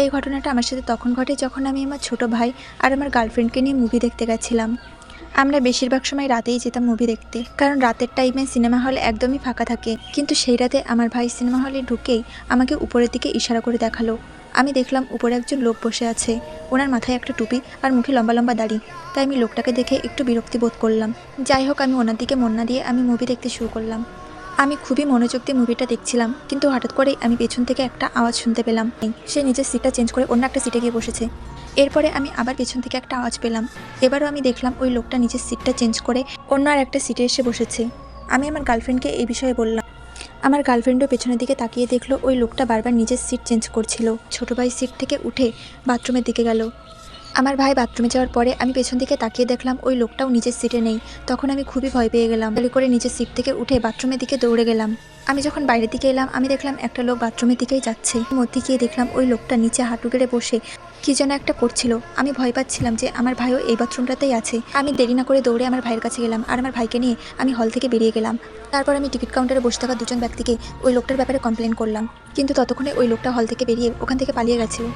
এই ঘটনাটা আমার সাথে তখন ঘটে যখন আমি আমার ছোট ভাই আর আমার গার্লফ্রেন্ডকে নিয়ে মুভি দেখতে গেছিলাম। আমরা বেশিরভাগ সময় রাতেই যেতাম মুভি দেখতে, কারণ রাতের টাইমে সিনেমা হল একদমই ফাঁকা থাকে। কিন্তু সেই রাতে আমার ভাই সিনেমা হলে ঢুকেই আমাকে উপরের দিকে ইশারা করে দেখালো। আমি দেখলাম উপরে একজন লোক বসে আছে, ওনার মাথায় একটা টুপি আর মুখে লম্বা লম্বা দাড়ি। তাই আমি লোকটাকে দেখে একটু বিরক্তি বোধ করলাম। যাই হোক, আমি ওনার দিকে মন না দিয়ে আমি মুভি দেখতে শুরু করলাম। আমি খুবই মনোযোগ দিয়ে মুভিটা দেখছিলাম, কিন্তু হঠাৎ করেই আমি পেছন থেকে একটা আওয়াজ শুনতে পেলাম। সে নিজের সিটটা চেঞ্জ করে অন্য একটা সিটে গিয়ে বসেছে। এরপরে আমি আবার পেছন থেকে একটা আওয়াজ পেলাম। এবারও আমি দেখলাম ওই লোকটা নিজের সিটটা চেঞ্জ করে অন্য আর একটা সিটে এসে বসেছে। আমি আমার গার্লফ্রেন্ডকে এই বিষয়ে বললাম। আমার গার্লফ্রেন্ডও পেছনের দিকে তাকিয়ে দেখলো ওই লোকটা বারবার নিজের সিট চেঞ্জ করছিল। ছোট ভাই সিট থেকে উঠে বাথরুমের দিকে গেল। আমার ভাই বাথরুমে যাওয়ার পরে আমি পেছন দিকে তাকিয়ে দেখলাম ওই লোকটাও নিজের সিটে নেই। তখন আমি খুবই ভয় পেয়ে গেলাম। তাড়াতাড়ি করে নিজের সিট থেকে উঠে বাথরুমের দিকে দৌড়ে গেলাম। আমি যখন বাইরের দিকে এলাম, আমি দেখলাম একটা লোক বাথরুমের দিকেই যাচ্ছে। মধ্যে গিয়ে দেখলাম ওই লোকটা নিচে হাঁটু গেড়ে বসে কি যেন একটা করছিল। আমি ভয় পাচ্ছিলাম যে আমার ভাইও এই বাথরুমটাতেই আছে। আমি দেরি না করে দৌড়ে আমার ভাইয়ের কাছে গেলাম আর আমার ভাইকে নিয়ে আমি হল থেকে বেরিয়ে গেলাম। তারপর আমি টিকিট কাউন্টারে বসে থাকা দুজন ব্যক্তিকে ওই লোকটার ব্যাপারে কমপ্লেন করলাম, কিন্তু ততক্ষণে ওই লোকটা হল থেকে বেরিয়ে ওখান থেকে পালিয়ে গেছিল।